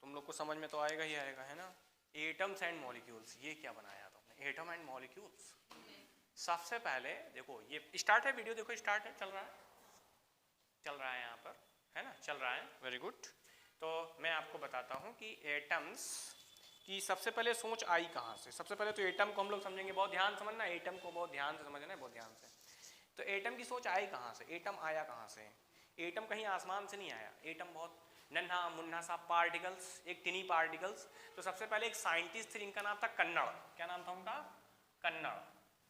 तुम लोग को समझ में तो आएगा ही आएगा, है ना। एटम्स एंड मॉलिक्यूल्स, ये क्या बनाया तुमने, एटम एंड मॉलिक्यूल्स। सबसे पहले देखो ये स्टार्ट है वीडियो, देखो स्टार्ट है, चल रहा है यहाँ पर, है ना, चल रहा है, वेरी गुड। तो मैं आपको बताता हूँ कि एटम्स की सबसे पहले सोच आई कहाँ से। सबसे पहले तो एटम को हम लोग समझेंगे, बहुत ध्यान समझना, एटम को बहुत ध्यान से समझना है, बहुत ध्यान से। तो एटम की सोच आई कहाँ से, एटम आया कहाँ से। एटम कहीं आसमान से नहीं आया, एटम बहुत नन्हा मुन्ना सा पार्टिकल्स, एक टिनी पार्टिकल्स। तो सबसे पहले एक साइंटिस्ट थे जिनका नाम था कन्नड़, क्या नाम था उनका, कन्नड़।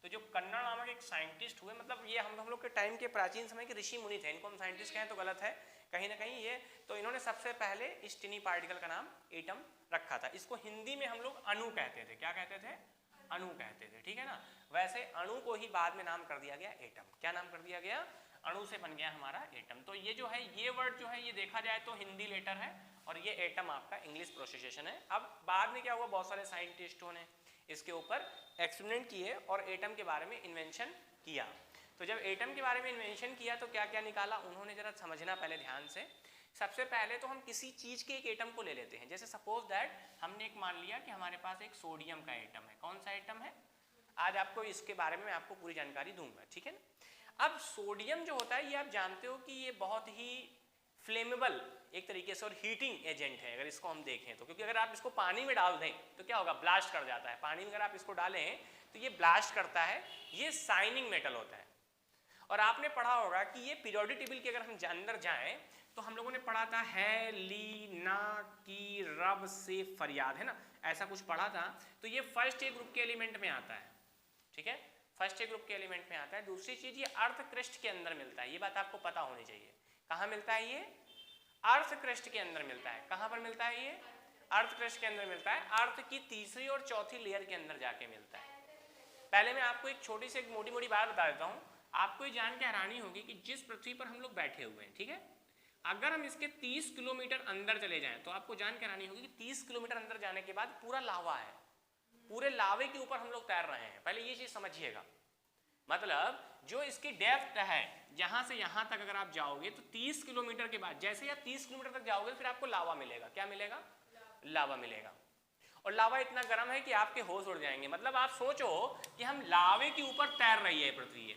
तो जो कन्नड़ नामक एक साइंटिस्ट हुए, मतलब ये हम लोग के टाइम के प्राचीन समय के ऋषि मुनि थे, इनको हम साइंटिस्ट कहें तो गलत है कहीं ना कहीं ये। तो इन्होंने सबसे पहले इस टिनी पार्टिकल का नाम एटम रखा था। इसको हिंदी में हम लोग अणु कहते थे, क्या कहते थे, अणु कहते थे, ठीक है ना। वैसे अणु को ही बाद में नाम कर दिया गया एटम, क्या नाम कर दिया गया, अणु से बन गया हमारा एटम। तो ये जो है, ये वर्ड जो है, ये देखा जाए तो हिंदी लेटर है और ये एटम आपका इंग्लिश प्रोनाउंसिएशन है। अब बाद में क्या हुआ, बहुत सारे साइंटिस्टों ने इसके ऊपर एक्सपेरिमेंट किए और एटम के बारे में इन्वेंशन किया। तो जब एटम के बारे में इन्वेंशन किया तो क्या क्या निकाला उन्होंने, जरा समझना पहले ध्यान से। सबसे पहले तो हम किसी चीज के एक एटम को ले लेते हैं, जैसे सपोज दैट हमने एक मान लिया कि हमारे पास एक सोडियम का एटम है। कौन सा एटम है, आज आपको इसके बारे में मैं आपको पूरी जानकारी दूंगा, ठीक है ना। अब सोडियम जो होता है ये आप जानते हो कि ये बहुत ही फ्लेमेबल एक तरीके से और हीटिंग एजेंट है अगर इसको हम देखें तो, क्योंकि अगर आप इसको पानी में डाल दें तो क्या होगा, ब्लास्ट कर जाता है। पानी में अगर आप इसको डालें तो ये ब्लास्ट करता है, ये शाइनिंग मेटल होता है। और आपने पढ़ा होगा कि ये पीरियोडिक टेबल के अगर हम अंदर जाएं तो हम लोगों ने पढ़ा था है, ली, ना, की, रब, से, फरियाद, है ना, ऐसा कुछ पढ़ा था। तो ये फर्स्ट ए ग्रुप के एलिमेंट में आता है, ठीक है, फर्स्ट ए ग्रुप के एलिमेंट में आता है। दूसरी चीज ये अर्थ क्रस्ट के अंदर मिलता है, ये बात आपको पता होनी चाहिए। कहाँ मिलता है ये, अर्थ क्रस्ट के अंदर मिलता है। कहाँ पर मिलता है ये, अर्थ क्रस्ट के अंदर मिलता है, अर्थ की तीसरी और चौथी लेयर के अंदर जाके मिलता है। पहले मैं आपको एक छोटी सी एक मोटी मोटी बात बता देता हूँ, आपको ये जान के हैरानी होगी कि जिस पृथ्वी पर हम लोग बैठे हुए हैं, ठीक है, अगर हम इसके 30 किलोमीटर अंदर चले जाएं तो आपको जान के हैरानी होगी कि 30 किलोमीटर अंदर जाने के बाद पूरा लावा है, पूरे लावे के ऊपर हम लोग तैर रहे हैं। पहले ये चीज समझिएगा, मतलब जो इसकी डेप्थ है यहां से यहां तक अगर आप जाओगे तो 30 किलोमीटर के बाद जैसे ही आप 30 किलोमीटर तक जाओगे फिर आपको लावा मिलेगा। क्या मिलेगा, लावा मिलेगा। और लावा इतना गर्म है कि आपके होश उड़ जाएंगे। मतलब आप सोचो कि हम लावे के ऊपर तैर रही है पृथ्वी।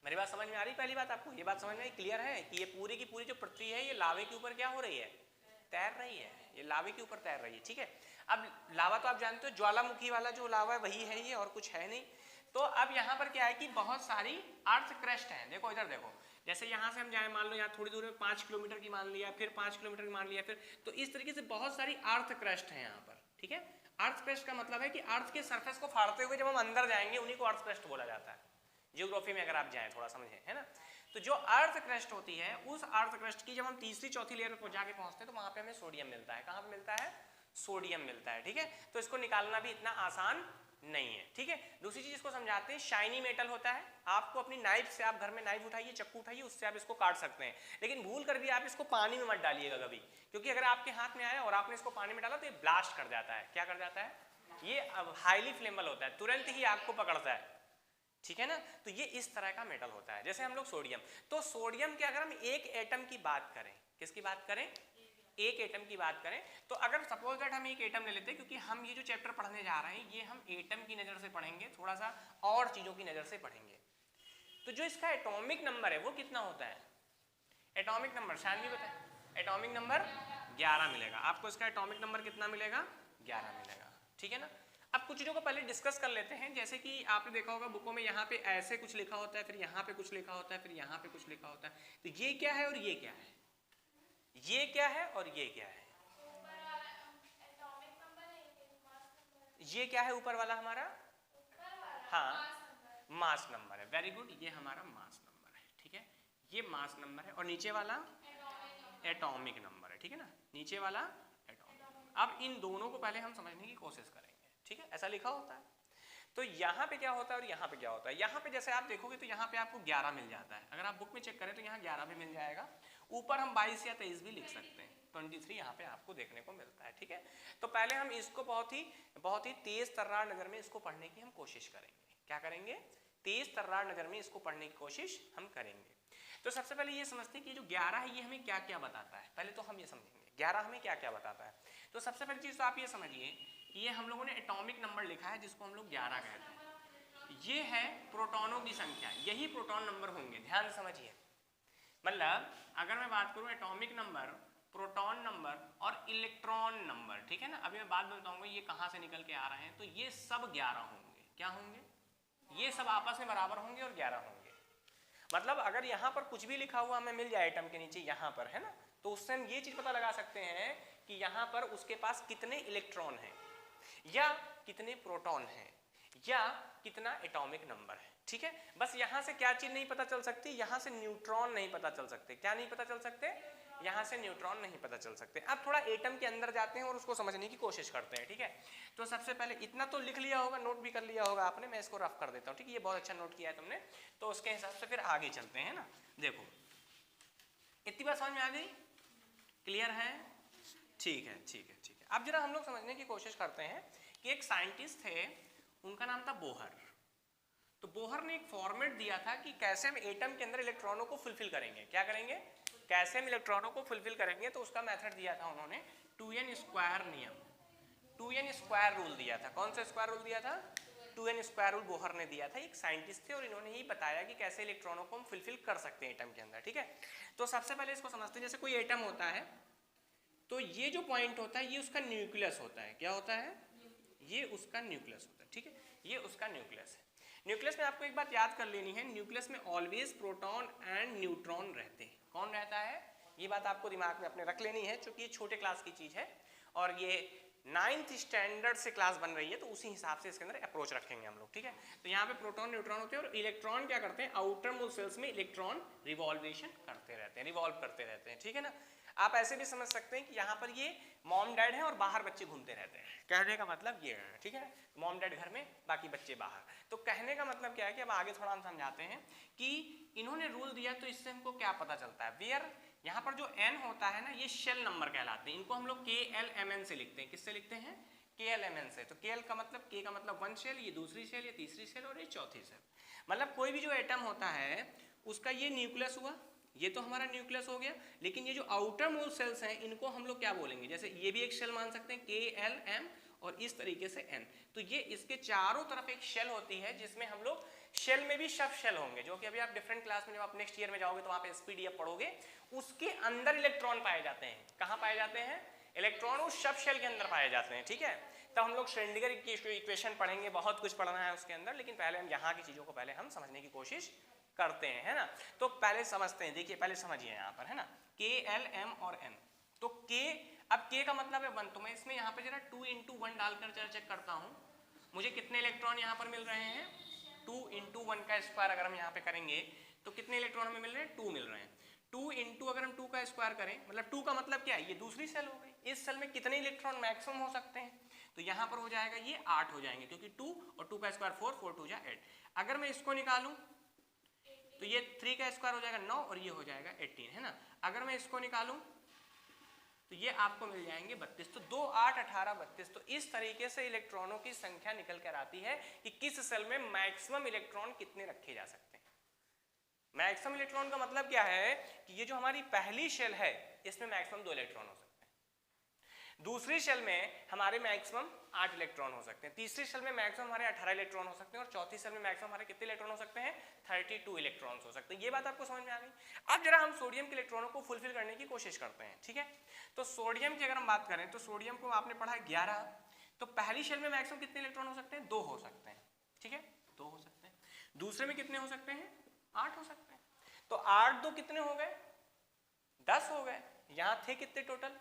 मेरी बात समझ में आ रही, पहली बात आपको ये बात समझ में क्लियर है कि ये पूरी की पूरी जो पृथ्वी है ये लावे के ऊपर क्या हो रही है, तैर रही है, ये लावे के ऊपर तैर रही है, ठीक है। अब लावा तो आप जानते हो ज्वालामुखी वाला जो लावा है वही है ये, और कुछ है नहीं। तो अब यहाँ पर क्या है कि बहुत सारी अर्थ क्रस्ट हैं। देखो इधर देखो, जैसे यहाँ से हम जाए, मान लो यहाँ थोड़ी दूर में 5 किलोमीटर की मान लिया, फिर 5 किलोमीटर की मान लिया, फिर तो इस तरीके से बहुत सारी अर्थ क्रस्ट है यहाँ पर, ठीक है। अर्थ क्रस्ट का मतलब है कि अर्थ के सरफेस को फाड़ते हुए जब हम अंदर जाएंगे उन्हीं को अर्थ क्रस्ट बोला जाता है, जियोग्राफी में अगर आप जाएं थोड़ा समझें, है ना। तो जो अर्थ क्रस्ट होती है उस अर्थ क्रस्ट की जब हम तीसरी चौथी लेयर पर जाके पहुंचते हैं तो वहां पे हमें सोडियम मिलता है। कहां पे मिलता है, सोडियम मिलता है, ठीक है। तो इसको निकालना भी इतना आसान नहीं है, ठीक है। दूसरी चीज इसको समझाते हैं, शाइनी मेटल होता है। आपको अपनी नाइफ से, आप घर में नाइफ उठाइए, चक्कू उठाइए, उससे आप इसको काट सकते हैं, लेकिन भूल कर भी आप इसको पानी में मत डालिएगा कभी, क्योंकि अगर आपके हाथ में आया और आपने इसको पानी में डाला तो ये ब्लास्ट कर जाता है। क्या कर जाता है, ये हाईली फ्लेमेबल होता है, तुरंत ही आपको पकड़ता है, ठीक है ना। तो ये इस तरह का मेटल होता है। जैसे हम लोग सोडियम, तो सोडियम के अगर हम एक एटम की बात करें, किसकी बात करें, एक एटम की बात करें, तो अगर सपोज दैट हम एक एटम ले लेते हैं, क्योंकि हम ये जो चैप्टर पढ़ने जा रहे हैं ये हम एटम की नजर से पढ़ेंगे, थोड़ा सा और चीजों की नजर से पढ़ेंगे। तो जो इसका एटॉमिक नंबर है वो कितना होता है, एटॉमिक नंबर शायद भी बताए, एटॉमिक नंबर 11 मिलेगा आपको। इसका एटॉमिक नंबर कितना मिलेगा, 11 मिलेगा, ठीक है ना। अब कुछ चीजों को पहले डिस्कस कर लेते हैं। जैसे कि आपने देखा होगा बुकों में यहाँ पे ऐसे कुछ लिखा होता है, फिर यहाँ पे कुछ लिखा होता है, फिर यहाँ पे कुछ लिखा होता है। तो ये क्या है और ये क्या है, ये क्या है और ये क्या है, ये क्या है ऊपर वाला हमारा, हाँ मास नंबर है, वेरी गुड, ये हमारा मास नंबर है, ठीक है, ये मास नंबर है। और नीचे वाला एटॉमिक नंबर है, ठीक है ना, नीचे वाला एटॉमिक नंबर। अब इन दोनों को पहले हम समझने की कोशिश करेंगे, ठीक है, ऐसा लिखा होता है। तो यहाँ पे क्या होता है और यहाँ पे क्या होता है। यहाँ पे जैसे आप देखोगे तो यहाँ पे आपको 11 मिल जाता है, अगर आप बुक में चेक करें तो यहाँ 11 भी मिल जाएगा। ऊपर हम 22 या 23 भी लिख सकते हैं, 23 यहाँ पे आपको देखने को मिलता है, ठीक है। तो पहले हम इसको बहुत ही तेज तर्रार नजर में इसको पढ़ने की हम कोशिश करेंगे। क्या करेंगे, तेज तर्रार नजर में इसको पढ़ने की कोशिश हम करेंगे। तो सबसे पहले ये समझते हैं कि जो 11 है ये हमें क्या क्या बताता है, पहले तो हम ये समझेंगे है। 11 हमें क्या क्या बताता है? तो सबसे पहली चीज तो आप ये समझिए कि ये हम लोगों ने एटॉमिक नंबर लिखा है जिसको हम लोग 11 कहते हैं। ये है प्रोटॉनों की संख्या, यही प्रोटॉन नंबर होंगे, ध्यान से समझिए। मतलब अगर मैं बात करूं एटॉमिक नंबर, प्रोटॉन नंबर और इलेक्ट्रॉन नंबर, ठीक है ना, अभी मैं बात बताऊंगा ये कहां से निकल के आ रहे हैं, तो ये सब 11 होंगे। क्या होंगे? ये सब आपस में बराबर होंगे और 11 होंगे। मतलब अगर यहाँ पर कुछ भी लिखा हुआ हमें मिल जाए एटम के नीचे यहाँ पर, है ना, तो उससे हम ये चीज पता लगा सकते हैं कि यहाँ पर उसके पास कितने इलेक्ट्रॉन हैं या कितने प्रोटॉन हैं या कितना एटॉमिक नंबर है। ठीक है, बस यहाँ से क्या चीज नहीं पता चल सकती, यहाँ से न्यूट्रॉन नहीं पता चल सकते। क्या नहीं पता चल सकते? यहाँ से न्यूट्रॉन नहीं पता चल सकते। अब थोड़ा एटम के अंदर जाते हैं और उसको समझने की कोशिश करते हैं। ठीक है, तो सबसे पहले इतना तो लिख लिया होगा, नोट भी कर लिया होगा आपने, मैं इसको रफ कर देता हूँ। ठीक है, ये बहुत अच्छा नोट किया है तुमने, तो उसके हिसाब से फिर आगे चलते हैं ना। देखो इतनी बात समझ में आ गई? क्लियर है? ठीक है ठीक है ठीक है। अब जरा हम लोग समझने की कोशिश करते हैं कि एक साइंटिस्ट थे, उनका नाम था बोहर। तो बोहर ने एक फॉर्मेट दिया था कि कैसे हम एटम के अंदर इलेक्ट्रॉनों को फुलफिल करेंगे। क्या करेंगे? कैसे हम इलेक्ट्रॉनों को फुलफिल करेंगे, तो उसका मेथड दिया था उन्होंने 2n स्क्वायर नियम, 2n स्क्वायर रूल दिया था। कौन सा स्क्वायर रूल दिया था? 2n स्क्वायर रूल बोहर ने दिया था। एक साइंटिस्ट थे और इन्होंने ही बताया कि कैसे इलेक्ट्रॉनों को हम फुलफिल कर सकते हैं एटम के अंदर। ठीक है, तो सबसे पहले इसको समझते हैं। जैसे कोई एटम होता है तो ये जो पॉइंट होता है ये उसका न्यूक्लियस होता है। क्या होता है? ये उसका न्यूक्लियस होता है। ठीक है, ये उसका न्यूक्लियस है। न्यूक्लियस में आपको एक बात याद कर लेनी है, न्यूक्लियस में ऑलवेज प्रोटॉन एंड न्यूट्रॉन रहते हैं। कौन रहता है? ये बात आपको दिमाग में अपने रख लेनी है, क्योंकि ये छोटे क्लास की चीज है और ये 9th स्टैंडर्ड से क्लास बन रही है, तो उसी हिसाब से इसके अंदर अप्रोच रखेंगे हम लोग। ठीक है, तो यहाँ पे प्रोटॉन न्यूट्रॉन होते हैं और इलेक्ट्रॉन क्या करते हैं? आउटर मोस्ट सेल्स में इलेक्ट्रॉन रिवॉल्वेशन करते रहते हैं, रिवॉल्व करते रहते हैं। ठीक है ना, आप ऐसे भी समझ सकते हैं कि यहाँ पर ये मॉम डैड है और बाहर बच्चे घूमते रहते हैं। कहने का मतलब ये है। ठीक है, मॉम डैड घर में, बाकी बच्चे बाहर। तो कहने का मतलब क्या है कि अब आगे थोड़ा हम समझाते हैं कि इन्होंने रूल दिया, तो इससे हमको क्या पता चलता है? वेयर यहाँ पर जो n होता है ना, ये शेल नंबर कहलाते हैं। इनको हम लोग KLMN से लिखते हैं। किससे लिखते हैं? KLMN से। तो KL का मतलब, K का मतलब 1 शेल, ये दूसरी शेल, ये तीसरी शेल और ये चौथी शेल। मतलब कोई भी जो एटम होता है उसका ये न्यूक्लियस हुआ, ये तो हमारा न्यूक्लियस हो गया, लेकिन ये जो आउटर मोस्ट सेल्स हैं इनको हम लोग क्या बोलेंगे? जैसे ये भी एक शेल मान सकते हैं, KLM, और इस तरीके से N। तो ये इसके चारों तरफ एक शेल होती है, जिसमें हम लोग शेल में भी सब शेल होंगे, जो कि अभी आप डिफरेंट क्लास में जब आप नेक्स्ट ईयर में जाओगे तो वहाँ पे SPDF पढ़ोगे, उसके अंदर इलेक्ट्रॉन पाए जाते हैं। कहाँ पाए जाते हैं? इलेक्ट्रॉन उस सब शेल के अंदर पाए जाते हैं। ठीक है, तब हम लोग श्रोडिंगर की इक्वेशन पढ़ेंगे, बहुत कुछ पढ़ना है उसके अंदर, लेकिन पहले हम यहाँ की चीजों को पहले हम समझने की कोशिश करते हैं, है ना। तो पहले समझते हैं, देखिए पहले समझिए यहाँ पर, है ना, KLM और N। तो K, अब K का मतलब है 1, तो मैं इसमें यहाँ पे जरा 2 × 1 डालकर जरा चेक करता हूँ, मुझे कितने इलेक्ट्रॉन यहाँ पर मिल रहे हैं? 2 × 1 का स्क्वायर अगर हम यहाँ पे करेंगे तो कितने इलेक्ट्रॉन हमें मिल रहे हैं? 2 मिल रहे हैं। 2 × अगर हम 2 का स्क्वायर करें, मतलब 2 का मतलब क्या है? ये दूसरी सेल हो गई। इस सेल में कितने इलेक्ट्रॉन मैक्सिमम हो सकते हैं? तो यहाँ पर हो जाएगा ये 8 हो जाएंगे, क्योंकि 2 और 2 का स्क्वायर 4, 4 2 जा 8। अगर मैं इसको निकालूं तो ये 3 का स्क्वायर हो जाएगा 9 और ये हो जाएगा 18, है ना। अगर मैं इसको निकालूं तो ये आपको मिल जाएंगे 32। तो 2 8 18 32। तो इस तरीके से इलेक्ट्रॉनों की संख्या निकल कर आती है कि किस सेल में मैक्सिमम इलेक्ट्रॉन कितने रखे जा सकते हैं। मैक्सिमम इलेक्ट्रॉन का मतलब क्या है कि ये जो हमारी पहली शेल है इसमें मैक्सिमम 2 इलेक्ट्रॉन हो सकते हैं, दूसरी शेल में हमारे मैक्सिमम 8 इलेक्ट्रॉन हो सकते हैं, तीसरी शेल में मैक्सिमम हमारे 18 इलेक्ट्रॉन हो सकते हैं और चौथी शेल में मैक्सिमम हमारे कितने इलेक्ट्रॉन हो सकते हैं? 32 इलेक्ट्रॉन हो सकते हैं। ये बात आपको समझ में आ गई। अब जरा हम सोडियम के इलेक्ट्रॉनों को फुलफिल करने की कोशिश करते हैं। ठीक है, तो सोडियम की अगर हम बात करें तो सोडियम को आपने पढ़ा है 11। तो पहली शेल में मैक्सिमम कितने इलेक्ट्रॉन हो सकते हैं? 2 हो सकते हैं। ठीक है, 2 हो सकते हैं। दूसरे में कितने हो सकते हैं? 8 हो सकते हैं। तो 8 2 कितने हो गए? 10 हो गए। यहाँ थे कितने टोटल?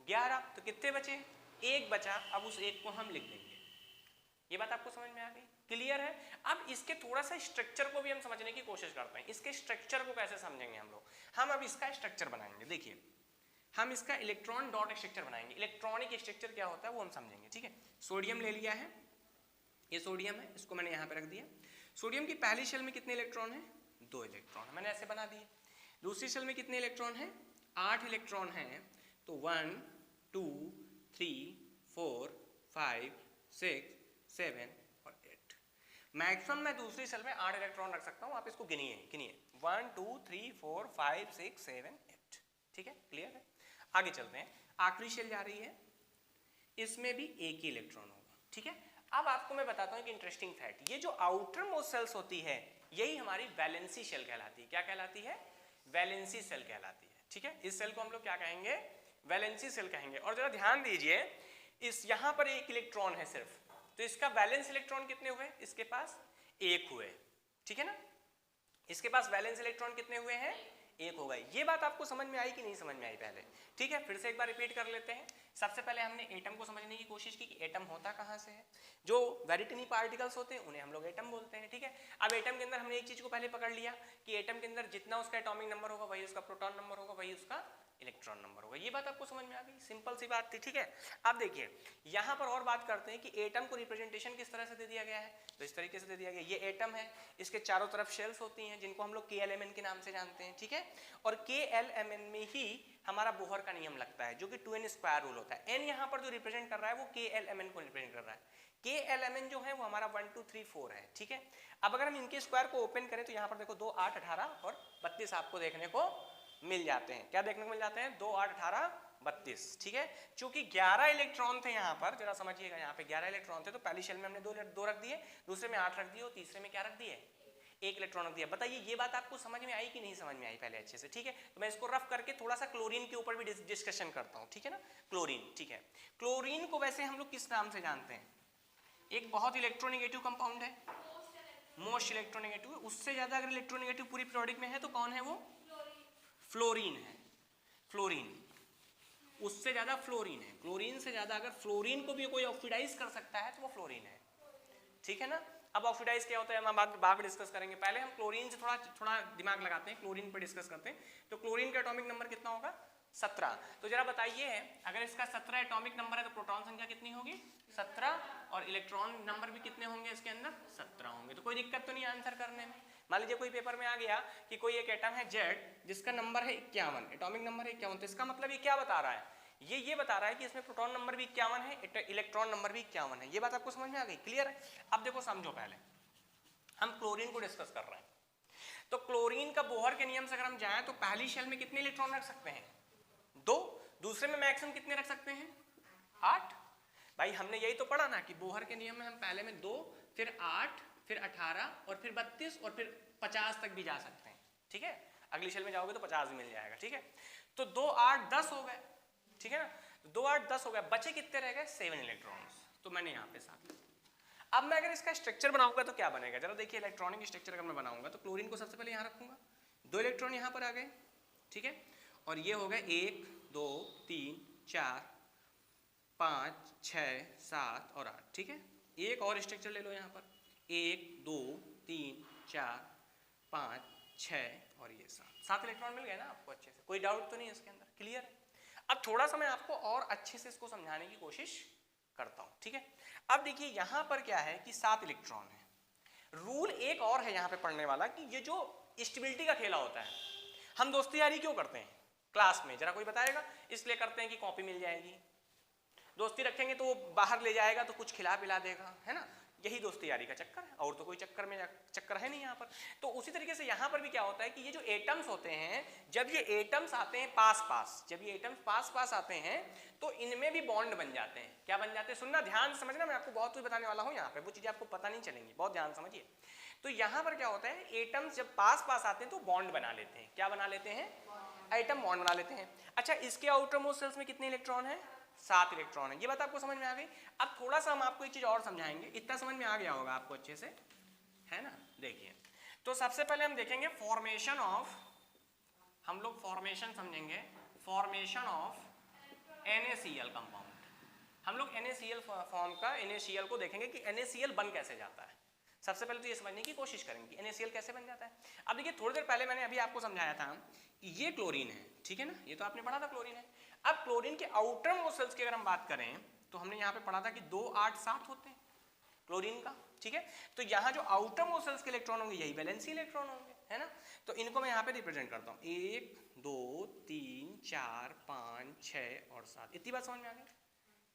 11। तो कितने बचे? 1 बचा। अब उस 1 को हम लिख देंगे। ये बात आपको समझ में आ गई? क्लियर है? अब इसके थोड़ा सा स्ट्रक्चर को भी हम समझने की कोशिश करते हैं। इसके स्ट्रक्चर को कैसे समझेंगे हम लोग? हम अब इसका स्ट्रक्चर बनाएंगे। देखिए, हम इसका इलेक्ट्रॉन डॉट स्ट्रक्चर बनाएंगे। इलेक्ट्रॉनिक स्ट्रक्चर क्या होता है वो हम समझेंगे। ठीक है, सोडियम ले लिया है, ये सोडियम है, इसको मैंने यहाँ पे रख दिया। सोडियम की पहली शेल में कितने इलेक्ट्रॉन है? 2 इलेक्ट्रॉन, मैंने ऐसे बना दिए। दूसरी शेल में कितने इलेक्ट्रॉन है? 8 इलेक्ट्रॉन है। तो 1 2 3 4 5 6 7 और 8। मैक्सिमम मैं दूसरी सेल में 8 इलेक्ट्रॉन रख सकता हूं। आप इसको गिनिए 1 2 3 4 5 6 7 8। ठीक है, क्लियर है? आगे चलते हैं, आखिरी शेल जा रही है, इसमें भी एक ही इलेक्ट्रॉन होगा, ठीक है। अब आपको मैं बताता हूँ कि इंटरेस्टिंग फैक्ट, ये जो आउटर मोस्ट सेल्स होती है यही हमारी वैलेंसी शेल कहलाती है। क्या कहलाती है? वैलेंसी सेल कहलाती है, ठीक है। इस सेल को हम लोग क्या कहेंगे? वैलेंसी सेल कहेंगे। और जरा ध्यान दीजिए, इस यहाँ पर एक इलेक्ट्रॉन है सिर्फ, तो इसका वैलेंस इलेक्ट्रॉन कितने हुए? इसके पास एक हुए, ठीक है ना। इसके पास वैलेंस इलेक्ट्रॉन कितने हुए हैं? एक हो गए। ये बात आपको समझ में आई कि नहीं समझ में आई पहले? ठीक है, फिर से एक बार रिपीट कर लेते हैं। सबसे पहले हमने एटम को समझने की कोशिश की कि एटम होता कहाँ से है। जो वेरी टिनी पार्टिकल्स होते हैं उन्हें हम लोग एटम बोलते हैं, ठीक है। अब एटम के अंदर हमने एक चीज को पहले पकड़ लिया कि एटम के अंदर जितना उसका एटॉमिक नंबर होगा वही उसका प्रोटॉन नंबर होगा, वही उसका इलेक्ट्रॉन नंबर होगा। ये बात आपको समझ में आ गई? सिंपल सी बात थी, ठीक है। अब देखिए यहाँ पर और बात करते हैं कि एटम को रिप्रेजेंटेशन किस तरह से दे दिया गया है। तो इस तरीके से दे दिया गया, ये एटम है, इसके चारों तरफ शेल्स होती हैं जिनको हम लोग KLMN के नाम से जानते हैं, ठीक है। और KLMN में ही हमारा बोहर का नियम लगता है जो कि 2n स्क्वायर रूल होता है। n यहाँ पर जो रिप्रेजेंट कर रहा है वो KLMN को रिप्रेजेंट कर रहा है। KLMN जो है वो हमारा 1 2 3 4 है, ठीक है। अब अगर हम इनके स्क्वायर को ओपन करें तो यहाँ पर देखो 2 8 18 और 32 आपको देखने को मिल जाते हैं। क्या देखने को मिल जाते हैं? 2 8 18 32, ठीक है। चूंकि 11 इलेक्ट्रॉन थे यहाँ पर, जरा समझिएगा, यहाँ पे 11 इलेक्ट्रॉन थे तो पहली शेल में हमने दो रख दिए, दूसरे में 8 रख दिए और तीसरे में क्या रख दिए? एक इलेक्ट्रॉन रख दिया। बताइए ये बात आपको समझ में आई कि नहीं समझ में आई पहले अच्छे से? ठीक है, तो मैं इसको रफ करके थोड़ा सा क्लोरीन के ऊपर भी डिस्कशन करता हूँ, ठीक है ना। क्लोरीन, ठीक है। क्लोरीन को वैसे हम लोग किस नाम से जानते हैं? एक बहुत इलेक्ट्रोनेगेटिव कंपाउंड है, मोस्ट इलेक्ट्रोनेगेटिव। उससे ज्यादा अगर इलेक्ट्रोनेगेटिव पूरी पीरियोडिक में है तो कौन है वो? फ्लोरीन है, फ्लोरीन। उससे ज्यादा फ्लोरीन है। क्लोरीन से ज्यादा अगर फ्लोरीन को भी कोई ऑक्सीडाइज कर सकता है तो वो फ्लोरीन है, ठीक है ना। अब ऑक्सीडाइज क्या होता है हम बाद में डिस्कस करेंगे, पहले हम क्लोरीन से थोड़ा दिमाग लगाते हैं, क्लोरीन पर डिस्कस करते हैं। तो क्लोरीन का एटॉमिक नंबर कितना होगा? 17। तो जरा बताइए अगर इसका 17 एटॉमिक नंबर है तो प्रोटॉन संख्या कितनी होगी? 17। और इलेक्ट्रॉन नंबर भी कितने होंगे इसके अंदर? 17 होंगे। तो कोई दिक्कत तो नहीं आंसर करने में। मान लीजिए कोई पेपर में आ गया कि कोई एक एटम है Z जिसका नंबर है 51, एटॉमिक नंबर है 51, तो इसका मतलब ये क्या बता रहा है? ये बता रहा है कि इसमें प्रोटॉन नंबर भी 51 है, इलेक्ट्रॉन नंबर भी 51 है। ये बात आपको समझ में आ गई? क्लियर है? अब देखो समझो, पहले हम क्लोरीन को डिस्कस कर रहे हैं। तो क्लोरीन का बोहर के नियम से अगर हम जाएं तो पहली शेल में कितने इलेक्ट्रॉन रख सकते हैं? 2। दूसरे में मैक्सिमम कितने रख सकते हैं? 8। भाई हमने यही तो पढ़ा ना कि बोहर के नियम में हम पहले में 2, फिर 8, फिर 18 और फिर 32 और फिर 50 तक भी जा सकते हैं, ठीक है। अगली शेल में जाओगे तो 50 भी मिल जाएगा, ठीक है। तो 2 8 10 हो गए, ठीक है ना। 2 8 10 हो गए, बचे कितने रह गए? 7 इलेक्ट्रॉन्स। तो मैंने यहाँ पे 7। अब मैं अगर इसका स्ट्रक्चर बनाऊंगा तो क्या बनेगा? जरा देखिए, इलेक्ट्रॉनिक स्ट्रक्चर अगर मैं बनाऊंगा तो क्लोरीन को सबसे पहले यहाँ रखूंगा, 2 इलेक्ट्रॉन यहाँ पर आ गए, ठीक है। और ये हो गए 1 2 3 4 5 6 7 और 8, ठीक है। एक और स्ट्रक्चर ले लो यहाँ पर, 1 2 3 4 5 6 और ये 7 इलेक्ट्रॉन मिल गए ना आपको अच्छे से? कोई डाउट तो नहीं है इसके अंदर? क्लियर है? अब थोड़ा सा मैं आपको और अच्छे से इसको समझाने की कोशिश करता हूँ, ठीक है। अब देखिए यहाँ पर क्या है कि 7 इलेक्ट्रॉन है। रूल एक और है यहाँ पे पढ़ने वाला कि ये जो स्टेबिलिटी का खेला होता है, हम दोस्ती यारी क्यों करते हैं क्लास में? जरा कोई बताएगा? इसलिए करते हैं कि कॉपी मिल जाएगी। दोस्ती रखेंगे तो वो बाहर ले जाएगा तो कुछ खिला पिला देगा, है ना। यही दोस्ती यारी का चक्कर है, और तो कोई चक्कर है नहीं यहाँ पर। तो उसी तरीके से यहाँ पर भी क्या होता है कि ये जो एटम्स होते हैं, जब ये एटम्स आते हैं पास, जब ये एटम्स पास आते हैं तो इनमें भी बॉन्ड बन जाते हैं। क्या बन जाते हैं? सुनना, ध्यान समझना, मैं आपको बहुत कुछ बताने वाला हूँ यहाँ पे, वो चीजें आपको पता नहीं चलेंगी, बहुत ध्यान समझिए। तो यहाँ पर क्या होता है, एटम्स जब पास आते हैं तो बॉन्ड बना लेते हैं। क्या बना लेते हैं? एटम बॉन्ड बना लेते हैं। अच्छा, इसके आउटर मोस्ट शेल्स में कितने इलेक्ट्रॉन है? 7 इलेक्ट्रॉन है। ये बात आपको समझ में आ गई? अब थोड़ा सा हम आपको एक चीज और समझाएंगे, इतना समझ में आ गया होगा आपको अच्छे से, है ना। देखिए, तो सबसे पहले हम देखेंगे फॉर्मेशन ऑफ, हम लोग फॉर्मेशन समझेंगे, फॉर्मेशन ऑफ NaCl कंपाउंड। हम लोग NaCl फॉर्म का, NaCl को देखेंगे कि NaCl बन कैसे जाता है। सबसे पहले तो ये समझने की कोशिश करेंगे कि NaCl कैसे बन जाता है। अब देखिए, थोड़ी देर पहले मैंने अभी आपको समझाया था कि ये क्लोरीन है, ठीक है ना, ये तो आपने पढ़ा था क्लोरीन है। अब क्लोरीन के आउटर मोस्ट शेल्स की अगर हम बात करें तो हमने यहाँ पे पढ़ा था कि 2 8 7 होते हैं क्लोरीन का, ठीक है। तो यहाँ जो आउटर मोस्ट शेल्स के इलेक्ट्रॉन होंगे यही वैलेंसी इलेक्ट्रॉन होंगे, है ना। तो इनको मैं यहाँ पे रिप्रेजेंट करता हूँ, 1 2 3 4 5 6 और 7। इतनी बात समझ में आ गई?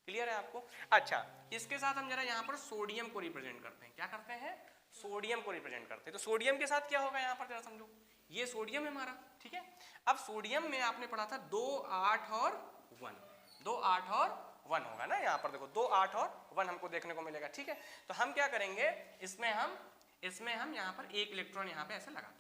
क्लियर है आपको? अच्छा, इसके साथ हम जरा यहाँ पर सोडियम को रिप्रेजेंट करते हैं। क्या करते हैं? सोडियम को रिप्रेजेंट करते हैं। तो सोडियम के साथ क्या होगा यहाँ पर, जरा समझो। ये सोडियम है हमारा, ठीक है। अब सोडियम में आपने पढ़ा था 2, 8 और 1, 2, 8 और 1 होगा ना, यहाँ पर देखो 2, 8 और 1 हमको देखने को मिलेगा, ठीक है। तो हम क्या करेंगे, इसमें हम यहाँ पर एक इलेक्ट्रॉन यहाँ पे ऐसे लगाते हैं,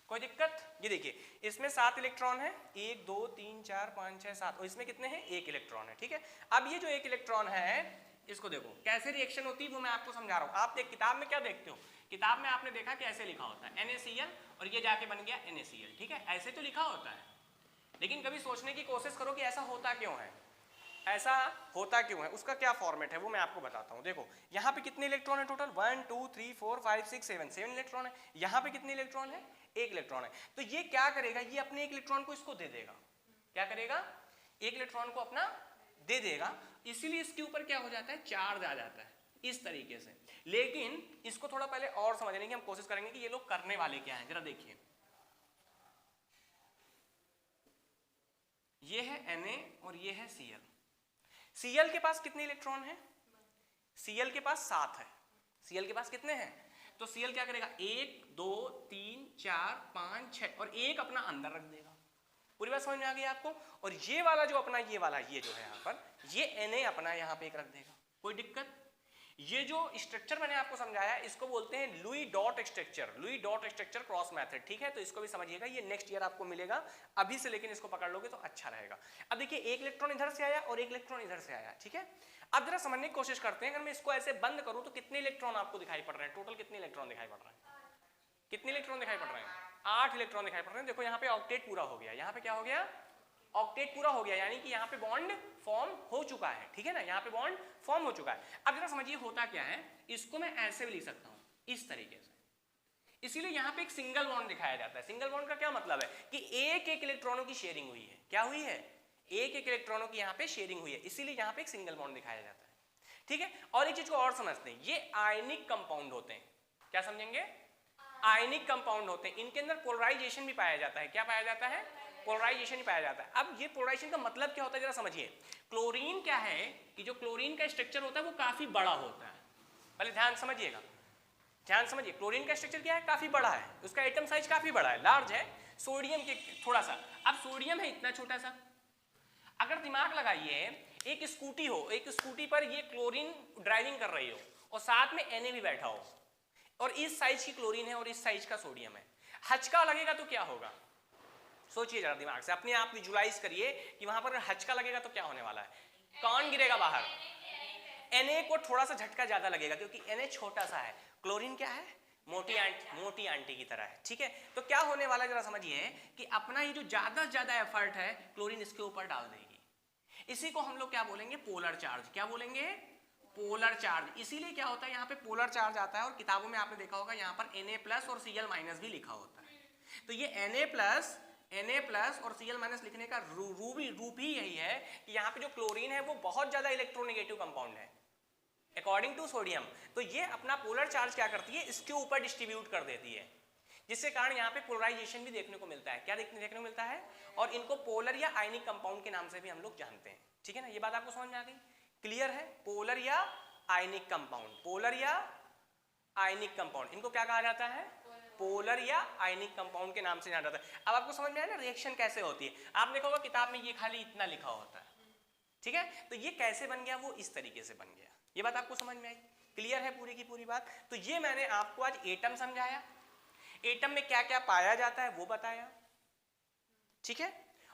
कोई दिक्कत। ये देखिए इसमें 7 इलेक्ट्रॉन है, 1 2 3 4 5 6 7, और इसमें कितने हैं, 1 इलेक्ट्रॉन है, ठीक है। अब ये जो 1 इलेक्ट्रॉन है इसको देखो कैसे रिएक्शन होती है वो मैं आपको समझा रहा हूँ। आप किताब में क्या देखते हो, किताब में आपने देखा कि ऐसे लिखा होता है NaCl और ये जाके बन गया NaCl, ठीक है, ऐसे तो लिखा होता है। लेकिन कभी सोचने की कोशिश करो कि ऐसा होता क्यों है, ऐसा होता क्यों है, उसका क्या फॉर्मेट है वो मैं आपको बताता हूँ। देखो यहाँ पे कितने इलेक्ट्रॉन है टोटल, 1 2 3 4 5 6 7 इलेक्ट्रॉन है। यहाँ पे कितने इलेक्ट्रॉन है, 1 इलेक्ट्रॉन है। तो ये क्या करेगा, ये अपने 1 इलेक्ट्रॉन को इसको दे देगा, क्या करेगा, 1 इलेक्ट्रॉन को अपना दे देगा, इसीलिए इसके ऊपर क्या हो जाता है, चार्ज आ जाता है इस तरीके से। लेकिन इसको थोड़ा पहले और समझने की हम कोशिश करेंगे कि ये लोग करने वाले क्या हैं, जरा देखिए। ये है Na और ये है Cl। Cl के पास कितने इलेक्ट्रॉन है, Cl के पास 7 है। Cl के पास कितने हैं, तो Cl क्या करेगा, 1 2 3 4 5 6 और 1 अपना अंदर रख देगा। पूरी बात समझ में आ गई आपको। और ये वाला जो अपना ये वाला ये जो है यहाँ पर, ये Na अपना यहाँ पे एक रख देगा, कोई दिक्कत। ये जो स्ट्रक्चर मैंने आपको समझाया इसको बोलते हैं Louis dot structure, Louis dot structure cross method, ठीक है। तो इसको भी समझिएगा, ये नेक्स्ट ईयर आपको मिलेगा अभी से, लेकिन इसको पकड़ लोगे तो अच्छा रहेगा। अब देखिए 1 इलेक्ट्रॉन इधर से आया और 1 इलेक्ट्रॉन इधर से आया, ठीक है। अब जरा समझने की कोशिश करते हैं, अगर मैं इसको ऐसे बंद करूं तो कितने इलेक्ट्रॉन आपको दिखाई पड़ रहे हैं, टोटल कितने इलेक्ट्रॉन दिखाई पड़ रहे हैं, कितने इलेक्ट्रॉन दिखाई पड़ रहे हैं, 8 इलेक्ट्रॉन दिखाई पड़ रहे हैं। देखो यहाँ पे ऑक्टेट पूरा हो गया, यहाँ पे क्या हो गया, ऑक्टेट पूरा हो गया, यानी कि यहाँ पे बॉन्ड फॉर्म हो चुका है, ठीक है ना, यहाँ पे बॉन्ड फॉर्म हो चुका है। अब जरा समझिए होता क्या है, इसको मैं ऐसे भी लिख सकता हूँ इस तरीके से, इसीलिए यहाँ पे एक सिंगल बॉन्ड दिखाया जाता है। सिंगल बॉन्ड का क्या मतलब है कि एक एक इलेक्ट्रॉनों की शेयरिंग हुई है, क्या हुई है, एक एक इलेक्ट्रॉनों की यहाँ पे शेयरिंग हुई है, इसीलिए यहाँ पे एक सिंगल बॉन्ड दिखाया जाता है, ठीक है। और एक चीज को और समझते हैं, ये आयनिक कंपाउंड होते हैं, क्या समझेंगे, आयनिक कंपाउंड होते हैं, इनके अंदर पोलराइजेशन भी पाया जाता है, क्या पाया जाता है, पोलराइजेशन ही पाया जाता है। अब ये पोलराइजेशन का मतलब क्या होता है जरा समझिए। क्लोरीन क्या है कि जो क्लोरीन का स्ट्रक्चर होता है वो काफी बड़ा होता है, पहले ध्यान समझिएगा, ध्यान समझिए। क्लोरीन का स्ट्रक्चर क्या है, काफी बड़ा है, उसका एटम साइज काफी बड़ा है, लार्ज है, सोडियम के थोड़ा सा। अब सोडियम है इतना छोटा सा, अगर दिमाग लगाइए एक स्कूटी हो, एक स्कूटी पर ये क्लोरीन ड्राइविंग कर रही हो और साथ में Na भी बैठा हो, और इस साइज की क्लोरीन है और इस साइज का सोडियम है, हचका लगेगा तो क्या होगा, सोचिए जरा दिमाग से, अपने आप विजुलाइज करिए कि वहां पर हचका लगेगा तो क्या होने वाला है, कौन गिरेगा बाहर, Na को थोड़ा सा झटका ज्यादा लगेगा क्योंकि Na छोटा सा है, क्लोरीन क्या है, मोटी आंटी की तरह है, ठीक है। तो क्या होने वाला जरा समझिए कि अपना ये जो ज्यादा से ज्यादा एफर्ट है क्लोरीन इसके ऊपर डाल देगी, इसी को हम लोग क्या बोलेंगे, पोलर चार्ज, क्या बोलेंगे, पोलर चार्ज। इसीलिए क्या होता है यहाँ पे पोलर चार्ज आता है, और किताबों में आपने देखा होगा यहाँ पर Na+ और Cl- भी लिखा होता है। तो ये Na+ और Cl- लिखने का रूप ही यही है कि यहाँ पे जो क्लोरीन है वो बहुत ज्यादा इलेक्ट्रोनेगेटिव कंपाउंड है अकॉर्डिंग टू सोडियम, तो ये अपना पोलर चार्ज क्या करती है, इसके ऊपर डिस्ट्रीब्यूट कर देती है, जिसके कारण यहाँ पे पोलराइजेशन भी देखने को मिलता है, क्या देखने को मिलता है, और इनको पोलर या आयनिक कंपाउंड के नाम से भी हम लोग जानते हैं, ठीक है ना। ये बात आपको समझ में आ गई, क्लियर है, पोलर या आयनिक कंपाउंड, पोलर या आयनिक कंपाउंड, इनको क्या कहा जाता है, पोलर या आयनिक कंपाउंड के नाम से जाना जाता है। अब आपको समझ में आया ना रिएक्शन कैसे होती है, आपने देखा होगा किताब में ये खाली इतना लिखा होता है, ठीक है। तो ये कैसे बन गया, वो इस तरीके से बन गया, ये बात आपको समझ में आई, क्लियर है पूरी की पूरी बात। तो ये मैंने आपको आज एटम समझाया, एटम में क्या क्या पाया जाता है वो बताया, ठीक है,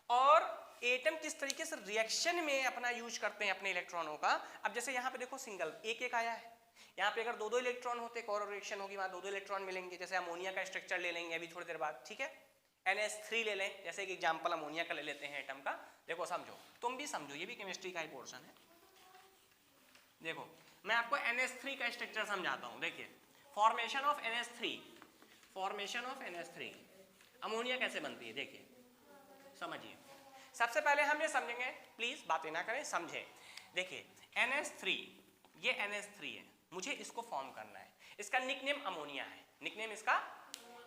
और एटम किस तरीके से रिएक्शन में अपना यूज करते हैं अपने इलेक्ट्रॉनों का। अब जैसे यहाँ पे देखो सिंगल एक एक आया है, यहाँ पे अगर 2-2 इलेक्ट्रॉन होते एक और रिएक्शन होगी, वहां 2-2 इलेक्ट्रॉन मिलेंगे, जैसे अमोनिया का स्ट्रक्चर ले लेंगे अभी थोड़ी देर बाद, ठीक है, NH3 ले लें, जैसे एक एग्जाम्पल अमोनिया का ले लेते हैं एटम का। देखो समझो, तुम भी समझो, ये भी केमिस्ट्री का ही पोर्शन है। देखो मैं आपको NH3 का स्ट्रक्चर समझाता हूँ, देखिए formation of NH3, formation of NH3, ammonia कैसे बनती है, देखिए समझिए। सबसे पहले हम ये समझेंगे, प्लीज बातें ना करें, समझें। देखिए NH3, ये NH3 है, मुझे इसको फॉर्म करना है, इसका निकनेम अमोनिया है, निकनेम इसका,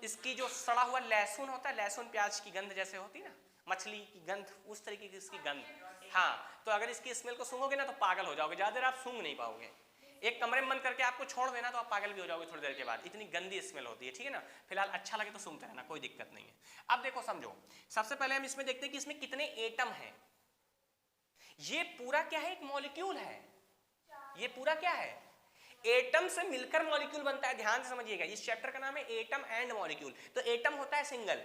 इसकी जो सड़ा हुआ लहसुन होता है, लहसुन प्याज की गंध जैसे होती ना, मछली की गंध, उस तरीके की इसकी गंध, हाँ, तो अगर इसकी स्मेल को सूंघोगे ना तो पागल हो जाओगे, ज्यादा देर आप सूंघ नहीं पाओगे। एक कमरे में बंद करके आपको छोड़ देना तो आप पागल भी हो जाओगे थोड़ी देर के बाद, इतनी गंदी स्मेल होती है, ठीक है ना। फिलहाल अच्छा लगे तो सुनते रहना, कोई दिक्कत नहीं है। अब देखो समझो, सबसे पहले हम इसमें देखते हैं कि इसमें कितने एटम हैं। ये पूरा क्या है, एक मॉलिक्यूल है। ये पूरा क्या है, एटम से मिलकर मॉलिक्यूल बनता है। ध्यान से समझिएगा, इस चैप्टर का नाम है एटम एंड मॉलिक्यूल। तो एटम होता है सिंगल,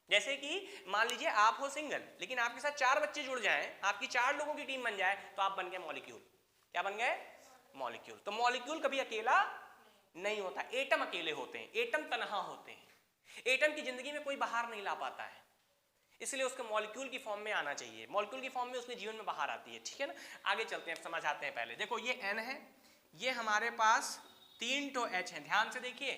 जैसे कि मान लीजिए आप हो सिंगल, लेकिन आपके साथ 4 बच्चे जुड़ जाएं, आपकी 4 लोगों की टीम बन जाए, तो आप बन गए मॉलिक्यूल। क्या बन गए, मॉलिक्यूल। तो मॉलिक्यूल कभी अकेला नहीं होता, एटम अकेले होते हैं, एटम तन्हा होते हैं। एटम की जिंदगी में कोई बाहर नहीं ला पाता है, इसलिए उसके मॉलिक्यूल की फॉर्म में आना चाहिए। मॉलिक्यूल की फॉर्म में उसके जीवन में बाहर आती है, ठीक है ना। आगे चलते हैं, समझाते हैं। पहले देखो ये N है, ये हमारे पास 3 ठो H है। ध्यान से देखिए,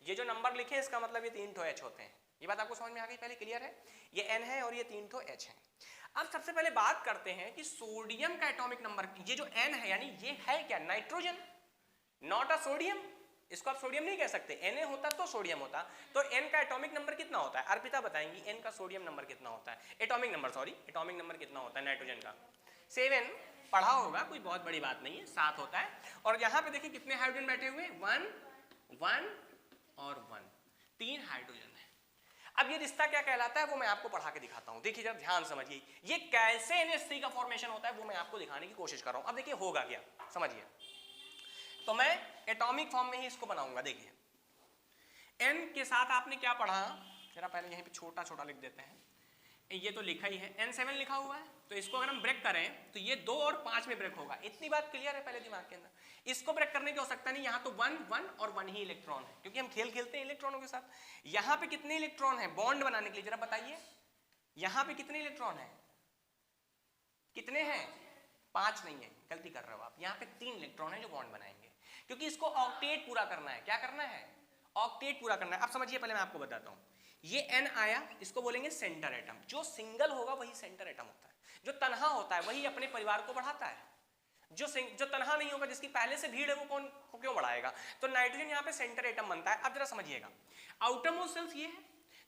ये जो नंबर लिखे इसका मतलब ये 3 ठो H होते हैं। ये बात आपको समझ में आ गई, पहले क्लियर है। ये N है और ये 3 ठो H है। अब सबसे पहले बात करते हैं कि सोडियम का एटॉमिक नंबर, ये जो N है यानी ये है क्या, नाइट्रोजन, नॉट अ सोडियम। इसको आप सोडियम नहीं कह सकते, Na होता तो सोडियम होता। तो N का एटॉमिक नंबर कितना होता है, अर्पिता बताएंगी N का सोडियम नंबर कितना होता है, atomic number, sorry atomic number कितना होता है नाइट्रोजन का। 7 पढ़ा होगा, कोई बहुत बड़ी बात नहीं है, 7 होता है। और यहाँ पे देखिए कितने हाइड्रोजन बैठे हुए, 1 1 और 1, 3 हाइड्रोजन है। अब ये रिश्ता क्या कहलाता है वो मैं आपको पढ़ा के दिखाता हूँ। देखिए जब ध्यान समझिए, ये कैसे NH3 का फॉर्मेशन होता है वो मैं आपको दिखाने की कोशिश कर रहा हूँ। अब देखिए होगा क्या, समझिए। तो मैं एटॉमिक फॉर्म में ही इसको बनाऊंगा। देखिए N के साथ आपने क्या पढ़ा, जरा पहले यहीं पे छोटा छोटा लिख देते हैं। ये तो लिखा ही है, N7 लिखा हुआ है, तो इसको अगर हम ब्रेक करें तो ये 2 और 5 में ब्रेक होगा। इतनी बात क्लियर है पहले दिमाग के अंदर। इसको ब्रेक करने की आवश्यकता नहीं, यहाँ तो 1 1 और 1 ही इलेक्ट्रॉन है, क्योंकि हम खेल खेलते हैं इलेक्ट्रॉनों के साथ। यहाँ पे कितने इलेक्ट्रॉन है बॉन्ड बनाने के लिए, जरा बताइए। यहाँ पे कितने इलेक्ट्रॉन है, कितने हैं, 5 नहीं है, गलती कर रहे हो आप। यहाँ पे 3 इलेक्ट्रॉन है जो बॉन्ड बनाएंगे, क्योंकि इसको ऑक्टेट पूरा करना है। क्या करना है, ऑक्टेट पूरा करना है। अब समझिए, पहले मैं आपको बताता हूँ। ये N आया, इसको बोलेंगे सेंटर एटम। जो सिंगल होगा वही सेंटर एटम होता है, जो तनहा होता है वही अपने परिवार को बढ़ाता है। जो तनहा नहीं होगा, जिसकी पहले से भीड़ है, वो कौन को क्यों बढ़ाएगा। तो नाइट्रोजन यहाँ पे सेंटर एटम बनता है। अब जरा समझिएगा, आउटर मोस्ट शेल्स ये है,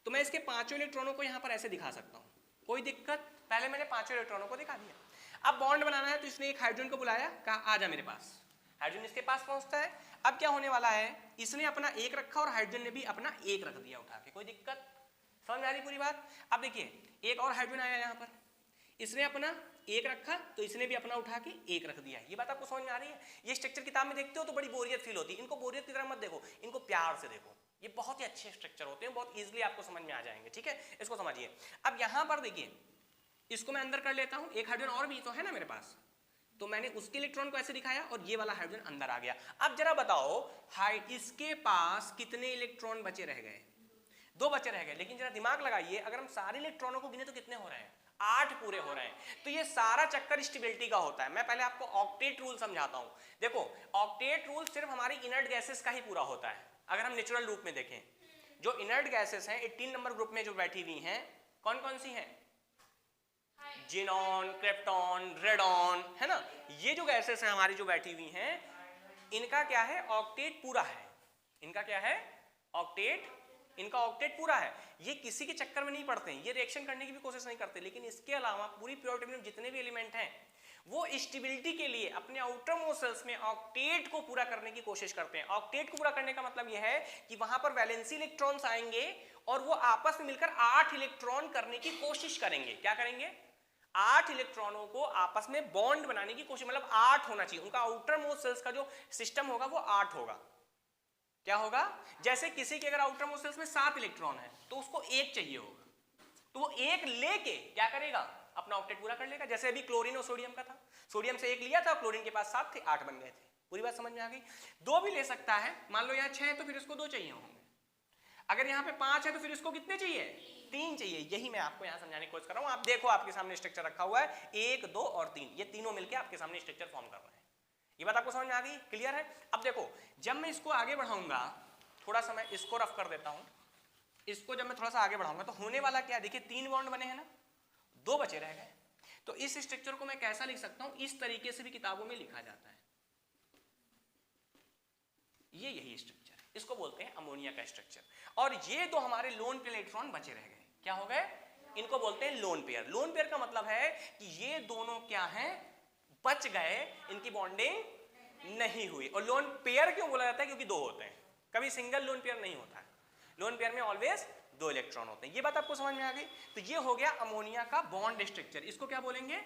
तो मैं इसके 5 इलेक्ट्रॉनों को यहाँ पर ऐसे दिखा सकता हूँ, कोई दिक्कत। पहले मैंने 5 इलेक्ट्रॉनों को दिखा दिया। अब बॉन्ड बनाना है तो इसने एक हाइड्रोजन को बुलाया, कहा आ जा मेरे पास। हाइड्रोजन इसके पास पहुंचता है। अब क्या होने वाला है, इसने अपना 1 रखा और हाइड्रोजन ने भी अपना 1 रख दिया उठा के, कोई दिक्कत, समझ में आ रही पूरी बात। अब देखिए एक और हाइड्रोजन आया यहाँ पर, इसने अपना 1 रखा तो इसने भी अपना उठा के 1 रख दिया। ये बात आपको समझ में आ रही है। ये स्ट्रक्चर किताब में देखते हो तो बड़ी बोरियत फील होती है, इनको बोरियत की तरह मत देखो, इनको प्यार से देखो। ये बहुत ही अच्छे स्ट्रक्चर होते हैं, बहुत इजीली आपको समझ में आ जाएंगे, ठीक है। इसको समझिए। अब यहाँ पर देखिए, इसको मैं अंदर कर लेता हूँ, एक हाइड्रोजन और भी तो है ना मेरे पास, तो मैंने उसके इलेक्ट्रॉन को ऐसे दिखाया और ये वाला हाइड्रोजन अंदर आ गया। अब जरा बताओ, इसके पास कितने इलेक्ट्रॉन बचे रह गए, 2 बचे रह गए। लेकिन जरा दिमाग लगाइए, अगर हम सारे इलेक्ट्रॉनों को गिने तो कितने हो रहे हैं, 8 पूरे हो रहे हैं। तो ये सारा चक्कर स्टेबिलिटी का होता है। मैं पहले आपको ऑक्टेट रूल समझाता हूं। देखो ऑक्टेट रूल सिर्फ हमारी इनर्ट गैसेस का ही पूरा होता है। अगर हम नेचुरल रूप में देखें, जो इनर्ट गैसेस हैं 18 नंबर ग्रुप में जो बैठी हुई हैं, कौन कौन सी हैं, जिनॉन, क्रिप्टॉन, रेडॉन, है ना। ये जो गैसेस हैं हमारी जो बैठी हुई हैं, इनका क्या है, ऑक्टेट पूरा है। इनका क्या है, ऑक्टेट, इनका ऑक्टेट पूरा है। ये किसी के चक्कर में नहीं पड़ते हैं, ये रिएक्शन करने की भी कोशिश नहीं करते। लेकिन इसके अलावा पूरी प्योरिटी में जितने भी एलिमेंट हैं वो स्टेबिलिटी के लिए अपने आउटर मोस्ट शेल्स में ऑक्टेट को पूरा करने की कोशिश करते हैं। ऑक्टेट को पूरा करने का मतलब यह है कि वहां पर वैलेंसी इलेक्ट्रॉन्स आएंगे और वो आपस में मिलकर 8 इलेक्ट्रॉन करने की कोशिश करेंगे। क्या करेंगे, 8 इलेक्ट्रॉनों को आपस में बॉन्ड बनाने की कोशिश, मतलब 8 होना चाहिए। उनका आउटर मोस्ट शेल्स का जो सिस्टम होगा वो 8 होगा। क्या होगा, जैसे किसी के अगर आउटर मोस्ट शेल्स में 7 इलेक्ट्रॉन है तो उसको 1 चाहिए होगा, तो वो 1 लेके क्या करेगा, अपना ऑक्टेट पूरा कर लेगा। जैसे अभी क्लोरीन और सोडियम का था, सोडियम से 1 लिया था, क्लोरीन के पास 7 थे, 8 बन गए थे। पूरी बात समझ में आ गई। 2 भी ले सकता है, मान लो यहाँ 6 है तो फिर इसको 2 चाहिए होंगे। अगर यहाँ पे 5 है तो फिर इसको कितने चाहिए, 3 चाहिए। यही मैं आपको यहाँ समझाने की कोशिश कर रहा हूँ। आप देखो आपके सामने स्ट्रक्चर रखा हुआ है, 1 2 और 3, ये तीनों मिलकर आपके सामने स्ट्रक्चर फॉर्म कर रहे हैं। ये बात आपको समझ में आ गई, क्लियर है। अब देखो जब मैं इसको आगे बढ़ाऊंगा, थोड़ा सा मैं इसको रफ कर देता हूं। इसको जब मैं थोड़ा सा आगे बढ़ाऊंगा तो होने वाला क्या, देखिए 3 बॉन्ड बने हैं ना, 2 बचे रह गए। तो इस स्ट्रक्चर को मैं कैसा लिख सकता हूं, इस तरीके से भी किताबों में लिखा जाता है। ये यही स्ट्रक्चर है, इसको बोलते हैं अमोनिया का स्ट्रक्चर। और ये 2 हमारे लोन पेयर इलेक्ट्रॉन बचे रह गए, क्या हो गए, इनको बोलते हैं लोन पेयर। लोन पेयर का मतलब है कि ये दोनों क्या हैं, बच गए, इनकी बॉन्डिंग नहीं हुई। और लोन पेयर क्यों बोला जाता है? क्योंकि दो होते हैं, कभी सिंगल लोन पेयर नहीं होता है। लोन पेयर में ऑलवेज दो इलेक्ट्रॉन होते हैं। ये बात आपको समझ में आ गई? तो ये हो गया अमोनिया का बॉन्ड स्ट्रक्चर। इसको क्या बोलेंगे?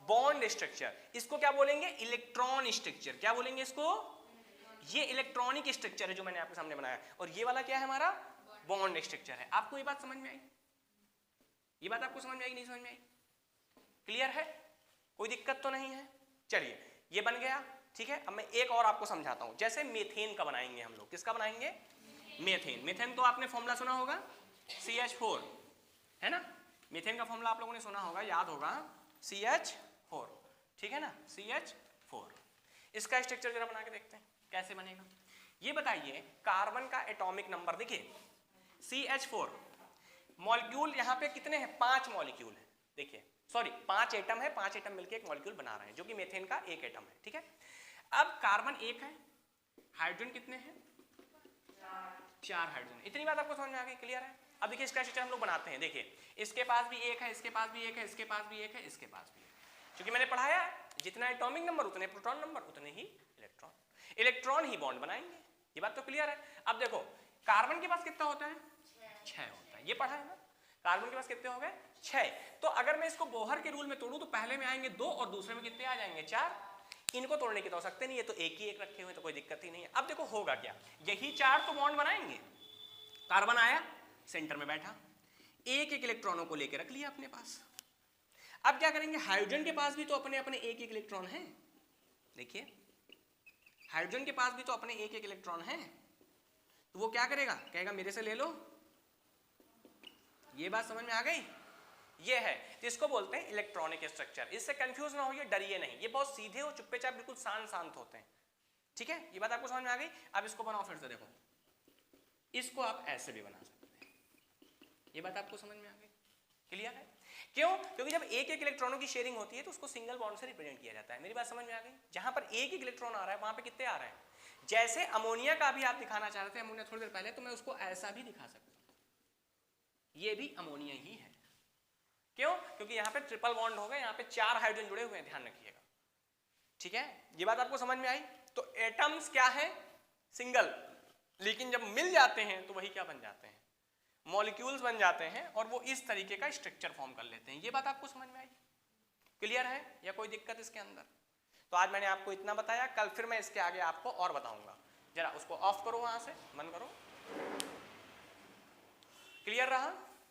Bond structure. इसको क्या बोलेंगे? Electron structure. क्या बोलेंगे इसको? ये इलेक्ट्रॉनिक स्ट्रक्चर है जो मैंने आपके सामने बनाया। और ये वाला क्या है? हमारा बॉन्ड स्ट्रक्चर है। आपको ये बात समझ में आई? ये बात आपको समझ में आई नहीं समझ में आई? क्लियर है? कोई दिक्कत तो नहीं है? चलिए ये बन गया, ठीक है। अब मैं एक और आपको समझाता हूं। जैसे मीथेन का बनाएंगे हम लोग। किसका बनाएंगे? मीथेन। मीथेन तो आपने फॉर्मूला सुना होगा, CH4, है ना? मीथेन का फॉर्मूला आप लोगों ने सुना होगा, याद होगा, CH4, ठीक है ना? CH4। इसका स्ट्रक्चर जरा बना के देखते हैं कैसे बनेगा। ये बताइए, कार्बन का एटॉमिक नंबर देखिए, CH4 मॉलिक्यूल यहाँ पे कितने हैं? 5 मॉलिक्यूल है। देखिए सॉरी 5 एटम है, 5 एटम मिलकर एक मॉलिक्यूल बना रहे हैं, जो कि मीथेन का एक एटम है, ठीक है। अब कार्बन एक है, हाइड्रोजन कितने हैं? 4 हाइड्रोजन। इतनी बात आपको समझ में आ गई? क्लियर है? अब देखिए इसका स्ट्रक्चर हम लोग बनाते हैं। देखिए इसके पास भी एक है, इसके पास भी एक है, इसके पास भी एक है, इसके पास भी एक है। क्योंकि मैंने पढ़ाया जितना एटॉमिक नंबर उतने प्रोटॉन नंबर उतने ही इलेक्ट्रॉन। इलेक्ट्रॉन ही बॉन्ड बनाएंगे। ये बात तो क्लियर है? अब देखो कार्बन के पास कितना होता है? 6 होता है। ये पढ़ा है ना? कार्बन के पास कितने हो गए? 6। तो अगर मैं इसको बोहर के रूल में तोड़ूं तो पहले में आएंगे 2 और दूसरे में कितने आ जाएंगे? 4। इनको तोड़ने की तो सकते नहीं है, तो एक ही एक रखे हुए तो कोई दिक्कत ही नहीं है। अब देखो होगा क्या, यही 4 तो बॉन्ड बनाएंगे। कार्बन आया सेंटर में बैठा, एक एक इलेक्ट्रॉनों को लेकर रख लिया अपने पास। अब क्या करेंगे? हाइड्रोजन के पास भी तो अपने अपने एक एक इलेक्ट्रॉन है। देखिए हाइड्रोजन के पास भी तो अपने एक एक इलेक्ट्रॉन है। तो वो क्या करेगा? कहेगा मेरे से ले लो। ये बात समझ में आ गई? ये है, तो इसको बोलते हैं इलेक्ट्रॉनिक स्ट्रक्चर। इससे कंफ्यूज ना होइए, डरिए नहीं। ये बहुत सीधे और चुप्पे चाप बिल्कुल शांत होते हैं, ठीक है। ये बात आपको समझ में आ गई? अब इसको बनाओ फिर से। देखो इसको आप ऐसे भी बना सकते हैं। ये बात आपको समझ में आ गई? क्लियर है? क्यों? क्योंकि जब एक एक इलेक्ट्रॉनों की शेयरिंग होती है तो उसको सिंगल बॉन्ड से रिप्रेजेंट किया जाता है। मेरी बात समझ में आ गई? जहां पर एक एक इलेक्ट्रॉन आ रहा है वहां पे कितने आ रहे हैं? जैसे अमोनिया का भी आप दिखाना चाह रहे थे, अमोनिया थोड़ी देर पहले, तो मैं उसको ऐसा भी दिखा सकता हूं। ये भी अमोनिया ही है। क्यों? क्योंकि यहाँ पे ट्रिपल बॉन्ड हो गए, यहाँ पे 4 हाइड्रोजन जुड़े हुए हैं, ध्यान रखिएगा, ठीक है। ये बात आपको समझ में आई? तो एटम्स क्या है? सिंगल, लेकिन जब मिल जाते हैं तो वही क्या बन जाते हैं? मॉलिक्यूल्स बन जाते हैं, और वो इस तरीके का स्ट्रक्चर फॉर्म कर लेते हैं। ये बात आपको समझ में आई? क्लियर है या कोई दिक्कत इसके अंदर? तो आज मैंने आपको इतना बताया, कल फिर मैं इसके आगे आपको और बताऊंगा। जरा उसको ऑफ करो, वहां से बंद करो। क्लियर रहा?